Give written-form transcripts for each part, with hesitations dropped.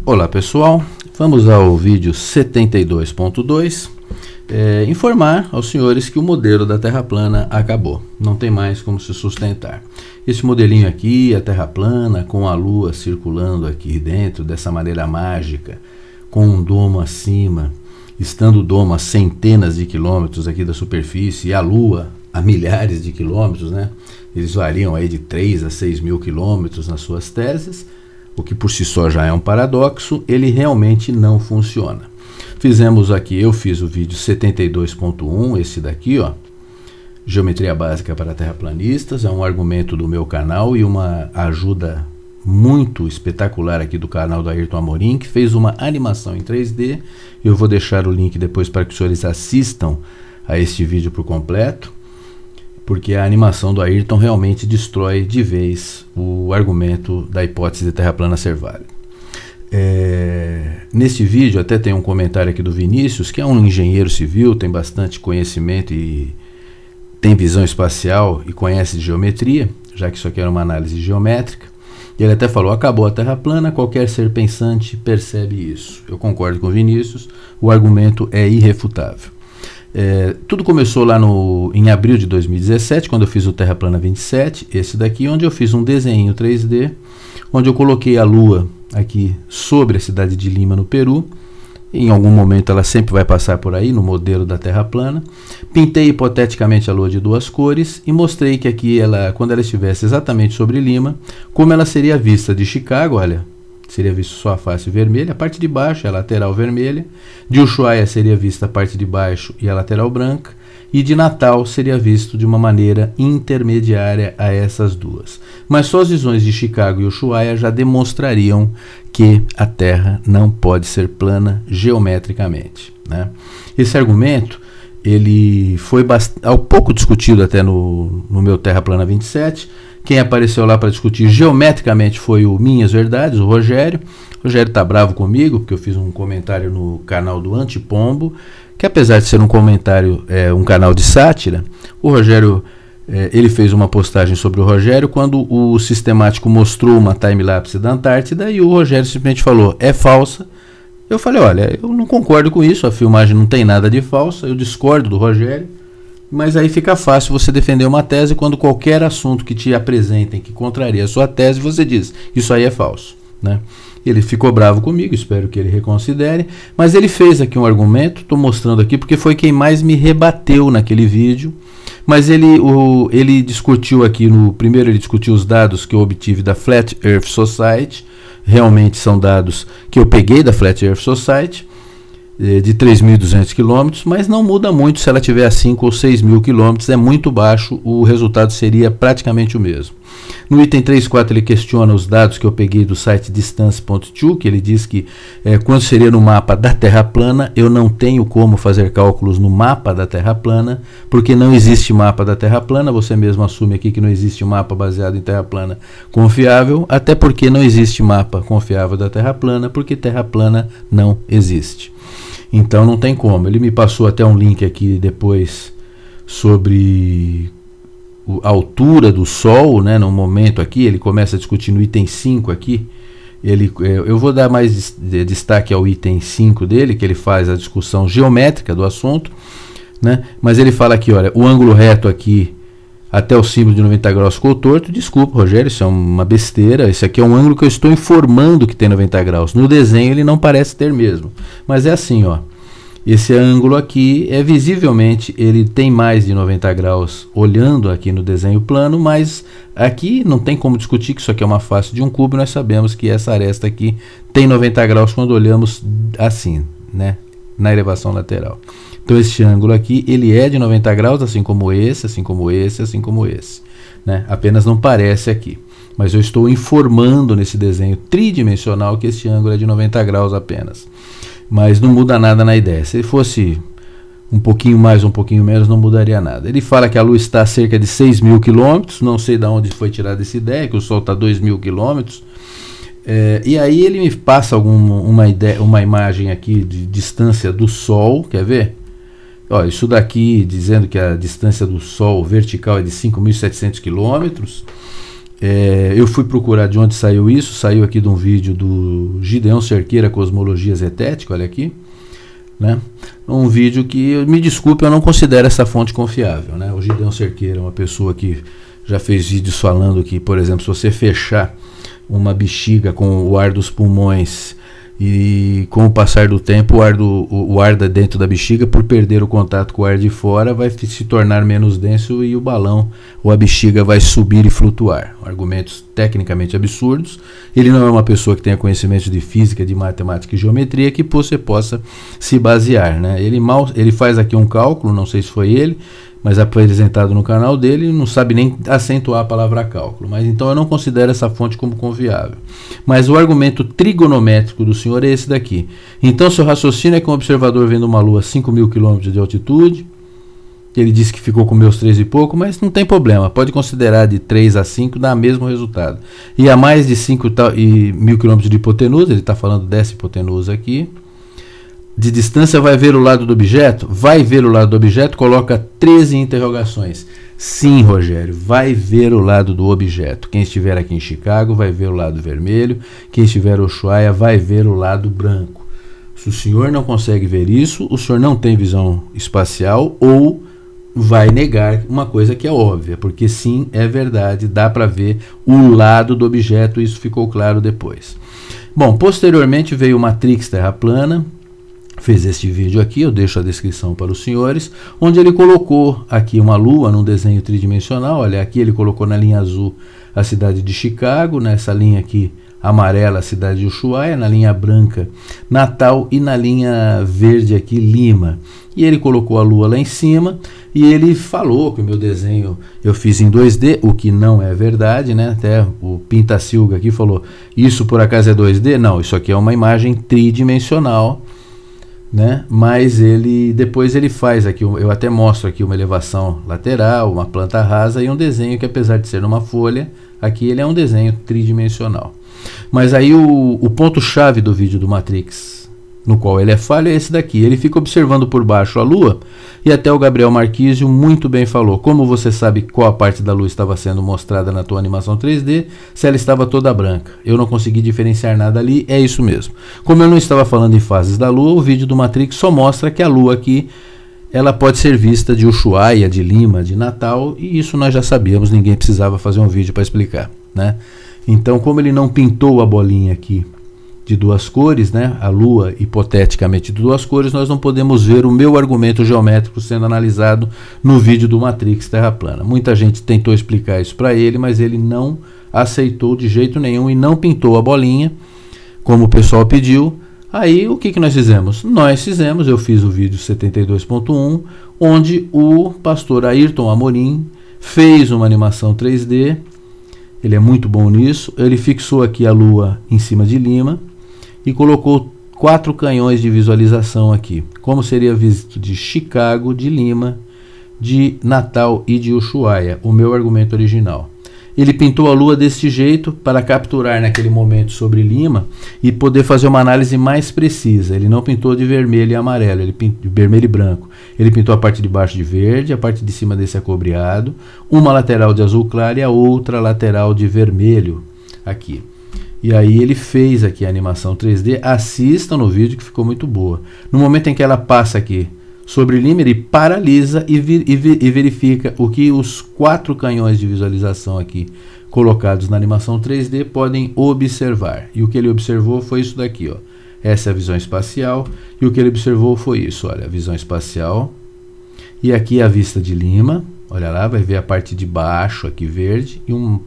Olá pessoal, vamos ao vídeo 72.2, informar aos senhores que o modelo da Terra plana acabou, não tem mais como se sustentar. Esse modelinho aqui, a Terra plana, com a Lua circulando aqui dentro dessa maneira mágica, com um domo acima, estando o domo a centenas de quilômetros aqui da superfície e a Lua a milhares de quilômetros, né? Eles variam aí de 3 a 6 mil quilômetros nas suas teses, o que por si só já é um paradoxo. Ele realmente não funciona. Fizemos aqui, eu fiz o vídeo 72.1, esse daqui, ó, Geometria Básica para Terraplanistas, é um argumento do meu canal e uma ajuda muito espetacular aqui do canal do Ayrton Amorim, que fez uma animação em 3D. Eu vou deixar o link depois para que os senhores assistam a este vídeo por completo, porque a animação do Ayrton realmente destrói de vez o argumento da hipótese de Terra plana ser válida. Neste vídeo até tem um comentário aqui do Vinícius, que é um engenheiro civil, tem bastante conhecimento e tem visão espacial e conhece de geometria, já que isso aqui era uma análise geométrica. E ele até falou: acabou a Terra plana, qualquer ser pensante percebe isso. Eu concordo com o Vinícius, o argumento é irrefutável. Tudo começou lá em abril de 2017, quando eu fiz o Terra Plana 27, esse daqui, onde eu fiz um desenho 3D, onde eu coloquei a Lua aqui sobre a cidade de Lima, no Peru. Em algum momento ela sempre vai passar por aí, no modelo da Terra plana. Pintei hipoteticamente a Lua de duas cores e mostrei que aqui, quando ela estivesse exatamente sobre Lima, como ela seria vista de Chicago, olha, seria visto só a face vermelha, a parte de baixo é a lateral vermelha, de Ushuaia seria vista a parte de baixo e a lateral branca, e de Natal seria visto de uma maneira intermediária a essas duas. Mas só as visões de Chicago e Ushuaia já demonstrariam que a Terra não pode ser plana geometricamente, né? Esse argumento ele foi pouco discutido até no meu Terra Plana 27. Quem apareceu lá para discutir geometricamente foi o Minhas Verdades, o Rogério. O Rogério está bravo comigo, porque eu fiz um comentário no canal do Antipombo, que apesar de ser um comentário, um canal de sátira, o Rogério, ele fez uma postagem sobre o Rogério quando o sistemático mostrou uma time-lapse da Antártida e o Rogério simplesmente falou: é falsa. Eu falei: olha, eu não concordo com isso, a filmagem não tem nada de falsa, eu discordo do Rogério. Mas aí fica fácil você defender uma tese quando qualquer assunto que te apresentem que contraria a sua tese, você diz: isso aí é falso, né? Ele ficou bravo comigo, espero que ele reconsidere, mas ele fez aqui um argumento, estou mostrando aqui porque foi quem mais me rebateu naquele vídeo. Mas ele discutiu aqui, primeiro ele discutiu os dados que eu obtive da Flat Earth Society, realmente são dados que eu peguei da Flat Earth Society, de 3.200 km, mas não muda muito se ela tiver a 5 ou 6 mil km, é muito baixo, o resultado seria praticamente o mesmo. No item 3.4 ele questiona os dados que eu peguei do site distance.to, que ele diz que quando seria no mapa da Terra plana, eu não tenho como fazer cálculos no mapa da Terra plana, porque não existe mapa da Terra plana. Você mesmo assume aqui que não existe mapa baseado em Terra plana confiável, até porque não existe mapa confiável da Terra plana, porque Terra plana não existe. Então não tem como. Ele me passou até um link aqui depois sobre a altura do Sol, né? No momento aqui, ele começa a discutir no item 5 aqui. Eu vou dar mais destaque ao item 5 dele, que ele faz a discussão geométrica do assunto, né? Mas ele fala aqui, olha, o ângulo reto aqui até o símbolo de 90 graus ficou torto. Desculpa, Rogério, isso é uma besteira. Esse aqui é um ângulo que eu estou informando que tem 90 graus. No desenho ele não parece ter mesmo. Mas é assim, ó. Esse ângulo aqui visivelmente ele tem mais de 90 graus olhando aqui no desenho plano, mas aqui não tem como discutir que isso aqui é uma face de um cubo. Nós sabemos que essa aresta aqui tem 90 graus quando olhamos assim, né, na elevação lateral. Então este ângulo aqui ele é de 90 graus, assim como esse, assim como esse, assim como esse, né? Apenas não parece aqui. Mas eu estou informando nesse desenho tridimensional que este ângulo é de 90 graus apenas. Mas não muda nada na ideia. Se ele fosse um pouquinho mais, um pouquinho menos, não mudaria nada. Ele fala que a Lua está a cerca de 6 mil quilômetros, não sei de onde foi tirada essa ideia, que o Sol está a 2 mil quilômetros. E aí ele me passa uma imagem aqui de distância do Sol, quer ver? Ó, isso daqui dizendo que a distância do Sol vertical é de 5.700 quilômetros. Eu fui procurar de onde saiu isso, saiu aqui de um vídeo do Gideon Cerqueira, Cosmologia Zetética, olha aqui, né? Um vídeo que, me desculpe, eu não considero essa fonte confiável, né? O Gideon Cerqueira é uma pessoa que já fez vídeos falando que, por exemplo, se você fechar uma bexiga com o ar dos pulmões e com o passar do tempo o ar dentro da bexiga, por perder o contato com o ar de fora, vai se tornar menos denso e o balão ou a bexiga vai subir e flutuar. Argumentos tecnicamente absurdos. Ele não é uma pessoa que tenha conhecimento de física, de matemática e geometria que você possa se basear, né? Ele faz aqui um cálculo, não sei se foi ele, mas apresentado no canal dele, não sabe nem acentuar a palavra cálculo. Mas então eu não considero essa fonte como confiável. Mas o argumento trigonométrico do senhor é esse daqui. Então seu raciocínio é que um observador vendo uma lua a 5.000 km de altitude, ele disse que ficou com meus 3 e pouco, mas não tem problema, pode considerar de 3 a 5, dá o mesmo resultado. E a mais de 5.000 km de hipotenusa, ele está falando dessa hipotenusa aqui, de distância vai ver o lado do objeto? Vai ver o lado do objeto, coloca 13 interrogações. Sim, Rogério, vai ver o lado do objeto. Quem estiver aqui em Chicago vai ver o lado vermelho, quem estiver em Ushuaia vai ver o lado branco. Se o senhor não consegue ver isso, o senhor não tem visão espacial ou vai negar uma coisa que é óbvia, porque sim, é verdade, dá para ver o lado do objeto, isso ficou claro depois. Bom, posteriormente veio o Matrix Terra Plana, fez este vídeo aqui, eu deixo a descrição para os senhores, onde ele colocou aqui uma lua num desenho tridimensional. Olha, aqui ele colocou na linha azul a cidade de Chicago, nessa linha aqui amarela a cidade de Ushuaia, na linha branca Natal e na linha verde aqui Lima. E ele colocou a lua lá em cima e ele falou que o meu desenho eu fiz em 2D, o que não é verdade, né? Até o Pintacilga aqui falou, isso por acaso é 2D? Não, isso aqui é uma imagem tridimensional, né? Mas depois ele faz aqui, eu até mostro aqui uma elevação lateral, uma planta rasa e um desenho que, apesar de ser uma folha, aqui ele é um desenho tridimensional. Mas aí o ponto-chave do vídeo do Matrix, no qual ele é falho, é esse daqui. Ele fica observando por baixo a lua e até o Gabriel Marquísio muito bem falou, como você sabe qual a parte da lua estava sendo mostrada na tua animação 3D, se ela estava toda branca. Eu não consegui diferenciar nada ali, é isso mesmo. Como eu não estava falando em fases da lua, o vídeo do Matrix só mostra que a lua aqui, ela pode ser vista de Ushuaia, de Lima, de Natal, e isso nós já sabíamos, ninguém precisava fazer um vídeo para explicar, né? Então, como ele não pintou a bolinha aqui de 2 cores, né, a lua hipoteticamente de 2 cores, nós não podemos ver o meu argumento geométrico sendo analisado no vídeo do Matrix Terra Plana. Muita gente tentou explicar isso para ele, mas ele não aceitou de jeito nenhum e não pintou a bolinha, como o pessoal pediu. Aí o que nós fizemos? Eu fiz o vídeo 72.1, onde o pastor Ayrton Amorim fez uma animação 3D, ele é muito bom nisso, ele fixou aqui a lua em cima de Lima e colocou 4 canhões de visualização aqui, como seria visto de Chicago, de Lima, de Natal e de Ushuaia, o meu argumento original. Ele pintou a lua desse jeito para capturar naquele momento sobre Lima e poder fazer uma análise mais precisa. Ele não pintou de vermelho e amarelo, ele pintou de vermelho e branco. Ele pintou a parte de baixo de verde, a parte de cima desse acobreado, uma lateral de azul claro e a outra lateral de vermelho aqui. E aí ele fez aqui a animação 3D, assistam no vídeo que ficou muito boa. No momento em que ela passa aqui sobre Lima, ele paralisa e verifica o que os 4 canhões de visualização aqui colocados na animação 3D podem observar. E o que ele observou foi isso daqui, ó. Essa é a visão espacial e o que ele observou foi isso, olha, a visão espacial. E aqui a vista de Lima, olha lá, vai ver a parte de baixo aqui verde e um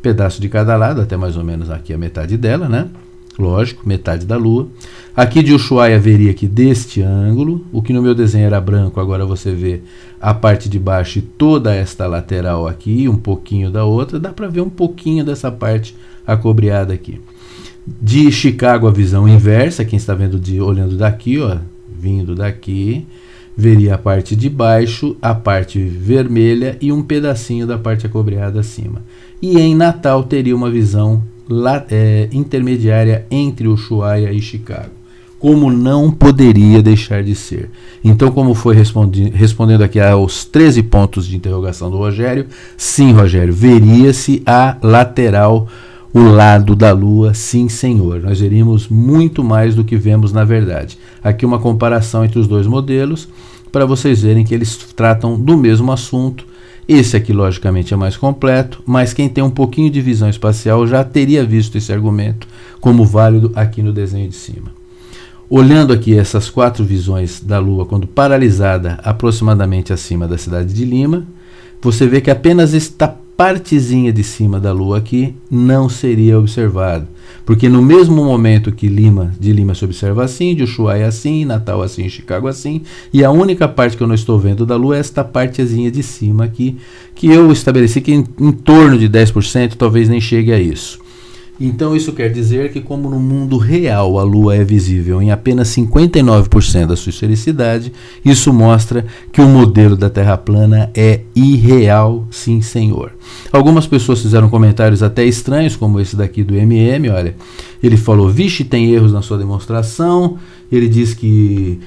pedaço de cada lado, até mais ou menos aqui a metade dela, né? Lógico, metade da lua. Aqui de Ushuaia veria aqui deste ângulo, o que no meu desenho era branco, agora você vê a parte de baixo e toda esta lateral aqui, um pouquinho da outra, dá para ver um pouquinho dessa parte acobreada aqui. De Chicago a visão inversa, quem está vendo olhando daqui, ó, vindo daqui, veria a parte de baixo, a parte vermelha e um pedacinho da parte acobreada acima. E em Natal teria uma visão intermediária entre Ushuaia e Chicago. como não poderia deixar de ser. Então, como foi respondendo aqui aos 13 pontos de interrogação do Rogério, sim, Rogério, veria-se a lateral, o lado da Lua, sim, senhor. Nós veríamos muito mais do que vemos na verdade. Aqui uma comparação entre os dois modelos, para vocês verem que eles tratam do mesmo assunto. Esse aqui, logicamente, é mais completo, mas quem tem um pouquinho de visão espacial já teria visto esse argumento como válido aqui no desenho de cima. Olhando aqui essas 4 visões da Lua quando paralisada aproximadamente acima da cidade de Lima, você vê que apenas esta partezinha de cima da Lua aqui não seria observado, porque no mesmo momento que de Lima se observa assim, de Ushuaia assim, Natal assim, Chicago assim, e a única parte que eu não estou vendo da Lua é esta partezinha de cima aqui, que eu estabeleci que em torno de 10%, talvez nem chegue a isso. Então isso quer dizer que, como no mundo real a Lua é visível em apenas 59% da sua esfericidade, isso mostra que o modelo da Terra plana é irreal, sim senhor. Algumas pessoas fizeram comentários até estranhos, como esse daqui do MM, olha, ele falou, vixe, tem erros na sua demonstração, ele diz que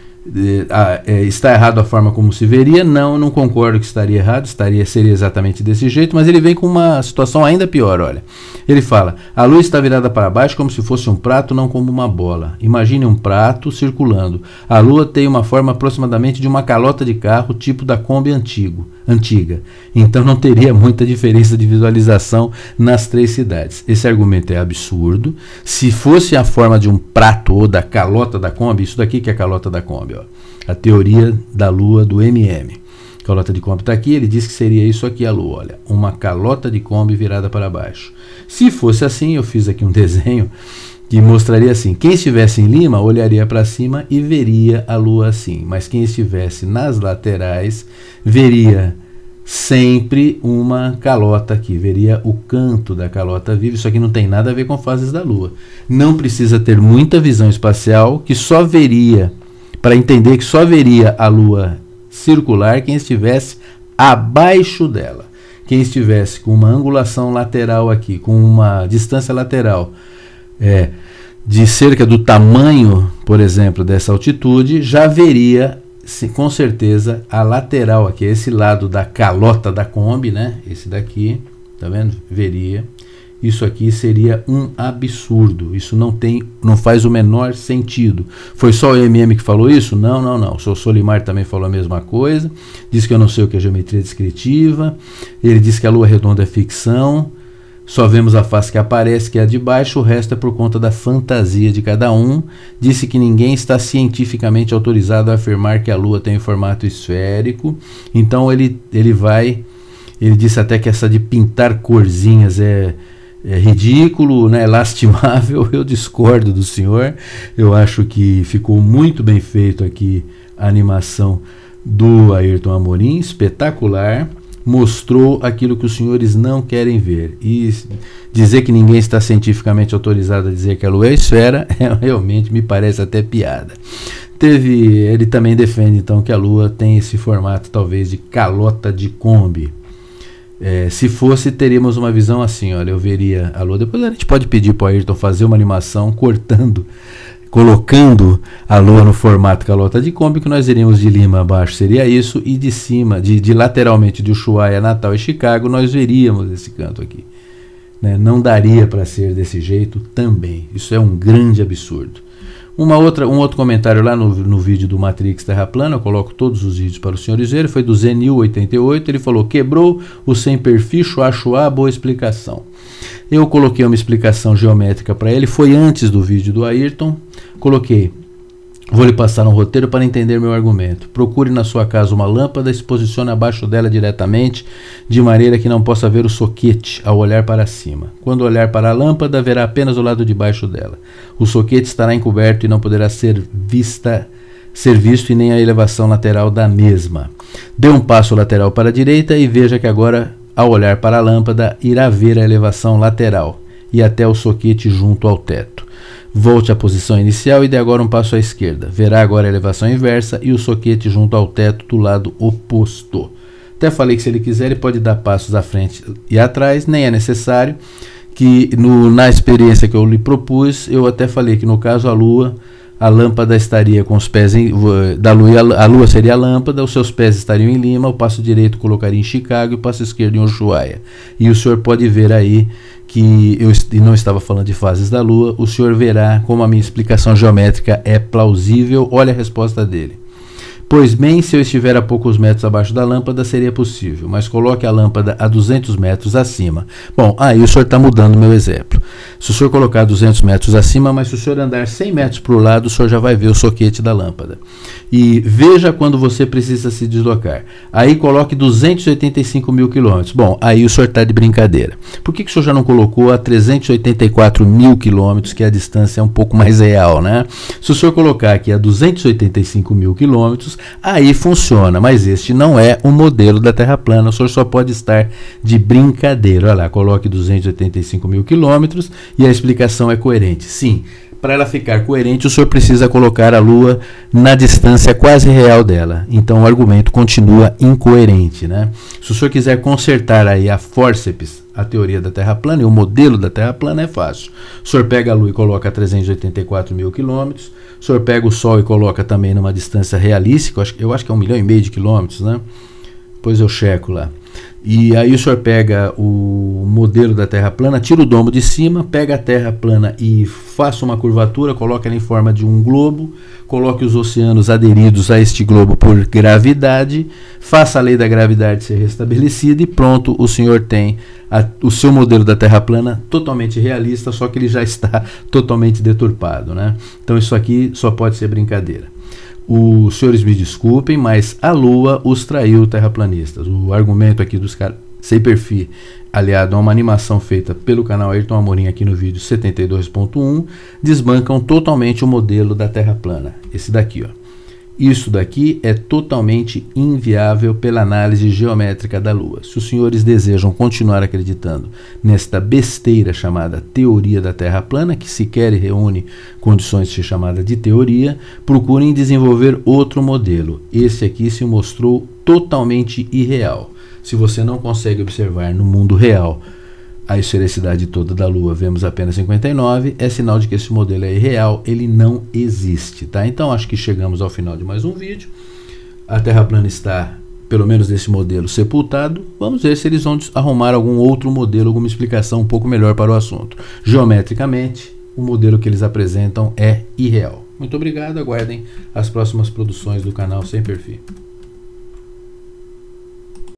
está errado a forma como se veria. Não, eu não concordo que estaria errado, seria exatamente desse jeito, mas ele vem com uma situação ainda pior, olha. Ele fala, a lua está virada para baixo como se fosse um prato, não como uma bola. Imagine um prato circulando. A lua tem uma forma aproximadamente de uma calota de carro, tipo da Kombi antiga. Então não teria muita diferença de visualização nas 3 cidades. Esse argumento é absurdo. Se fosse a forma de um prato ou da calota da Kombi, isso daqui que é a calota da Kombi, ó, a teoria da Lua do MM. Calota de Kombi está aqui, ele diz que seria isso aqui a Lua, olha, uma calota de Kombi virada para baixo. Se fosse assim, eu fiz aqui um desenho que mostraria assim, quem estivesse em Lima olharia para cima e veria a Lua assim, mas quem estivesse nas laterais veria sempre uma calota aqui, veria o canto da calota viva. Isso aqui não tem nada a ver com fases da Lua. Não precisa ter muita visão espacial, que só veria, para entender que só veria a Lua circular quem estivesse abaixo dela. Quem estivesse com uma angulação lateral aqui, com uma distância lateral de cerca do tamanho, por exemplo, dessa altitude, já veria com certeza a lateral aqui, esse lado da calota da Kombi, né? Esse daqui, tá vendo? Veria. Isso aqui seria um absurdo. Isso não faz o menor sentido. Foi só o MM que falou isso? Não, não, não. O Sr. Solimar também falou a mesma coisa. Disse que eu não sei o que é geometria descritiva. Ele disse que a lua redonda é ficção. Só vemos a face que aparece, que é a de baixo. O resto é por conta da fantasia de cada um. Disse que ninguém está cientificamente autorizado a afirmar que a lua tem formato esférico. Então ele disse até que essa de pintar corzinhas é ridículo, né? Lastimável. Eu discordo do senhor. Eu acho que ficou muito bem feito aqui a animação do Ayrton Amorim, espetacular. Mostrou aquilo que os senhores não querem ver. E dizer que ninguém está cientificamente autorizado a dizer que a lua é esfera, realmente me parece até piada. Ele também defende então que a lua tem esse formato talvez de calota de Kombi. Se fosse, teríamos uma visão assim, olha, eu veria a lua. Depois a gente pode pedir para o Ayrton fazer uma animação colocando a lua no formato calota de Kombi, que nós iríamos de Lima abaixo, seria isso, e de cima, de lateralmente de Ushuaia, Natal e Chicago, nós veríamos esse canto aqui, né? Não daria para ser desse jeito também. Isso é um grande absurdo. Um outro comentário lá no vídeo do Matrix Terra Plana, eu coloco todos os vídeos para os senhores verem, foi do Zenil88, ele falou, quebrou o sem perfil, chua, boa explicação. Eu coloquei uma explicação geométrica para ele, foi antes do vídeo do Ayrton, coloquei, vou lhe passar um roteiro para entender meu argumento. Procure na sua casa uma lâmpada e se posicione abaixo dela diretamente, de maneira que não possa ver o soquete ao olhar para cima. Quando olhar para a lâmpada, verá apenas o lado de baixo dela. O soquete estará encoberto e não poderá ser visto e nem a elevação lateral da mesma. Dê um passo lateral para a direita e veja que agora, ao olhar para a lâmpada, irá ver a elevação lateral e até o soquete junto ao teto. Volte à posição inicial e dê agora um passo à esquerda. Verá agora a elevação inversa e o soquete junto ao teto do lado oposto. Até falei que se ele quiser ele pode dar passos à frente e atrás, nem é necessário. Que na experiência que eu lhe propus, eu até falei que no caso a lua a lâmpada estaria com os pés da Lua, a Lua seria a lâmpada, os seus pés estariam em Lima, o passo direito colocaria em Chicago e o passo esquerdo em Ushuaia. E o senhor pode ver aí que eu não estava falando de fases da Lua, o senhor verá como a minha explicação geométrica é plausível. Olha a resposta dele. Pois bem, se eu estiver a poucos metros abaixo da lâmpada, seria possível, mas coloque a lâmpada a 200 metros acima. Bom, aí o senhor está mudando o meu exemplo. Se o senhor colocar 200 metros acima, mas se o senhor andar 100 metros para o lado, o senhor já vai ver o soquete da lâmpada. E veja quando você precisa se deslocar. Aí coloque 285 mil quilômetros. Bom, aí o senhor está de brincadeira. Por que o senhor já não colocou a 384 mil quilômetros, que a distância é um pouco mais real, né? Se o senhor colocar aqui a 285 mil quilômetros, aí funciona, mas este não é o modelo da Terra plana. O senhor só pode estar de brincadeira. Olha lá, coloque 285 mil quilômetros e a explicação é coerente. Sim, para ela ficar coerente, o senhor precisa colocar a Lua na distância quase real dela. Então o argumento continua incoerente, né? Se o senhor quiser consertar aí a fórceps, a teoria da Terra plana e o modelo da Terra plana, é fácil. O senhor pega a Lua e coloca a 384 mil quilômetros. O senhor pega o Sol e coloca também numa distância realística. Eu acho que é 1,5 milhão de quilômetros, né? Depois eu checo lá. E aí o senhor pega o modelo da Terra plana, tira o domo de cima, pega a Terra plana e faça uma curvatura, coloca ela em forma de um globo, coloque os oceanos aderidos a este globo por gravidade, faça a lei da gravidade ser restabelecida e pronto, o senhor tem o seu modelo da Terra plana totalmente realista, só que ele já está totalmente deturpado, né? Então isso aqui só pode ser brincadeira. Os senhores me desculpem, mas a Lua os traiu, terraplanistas. O argumento aqui dos caras sem perfil, aliado a uma animação feita pelo canal Ayrton Amorim aqui no vídeo 72.1, desbancam totalmente o modelo da Terra plana. Esse daqui, ó. Isso daqui é totalmente inviável pela análise geométrica da Lua. Se os senhores desejam continuar acreditando nesta besteira chamada teoria da Terra plana, que sequer reúne condições de ser chamada de teoria, procurem desenvolver outro modelo. Esse aqui se mostrou totalmente irreal. Se você não consegue observar no mundo real a esfericidade toda da Lua, vemos apenas 59, é sinal de que esse modelo é irreal, ele não existe, tá? Então acho que chegamos ao final de mais um vídeo. A Terra plana está, pelo menos nesse modelo, sepultado. Vamos ver se eles vão arrumar algum outro modelo, alguma explicação um pouco melhor para o assunto. Geometricamente, o modelo que eles apresentam é irreal. Muito obrigado, aguardem as próximas produções do canal Sem Perfil.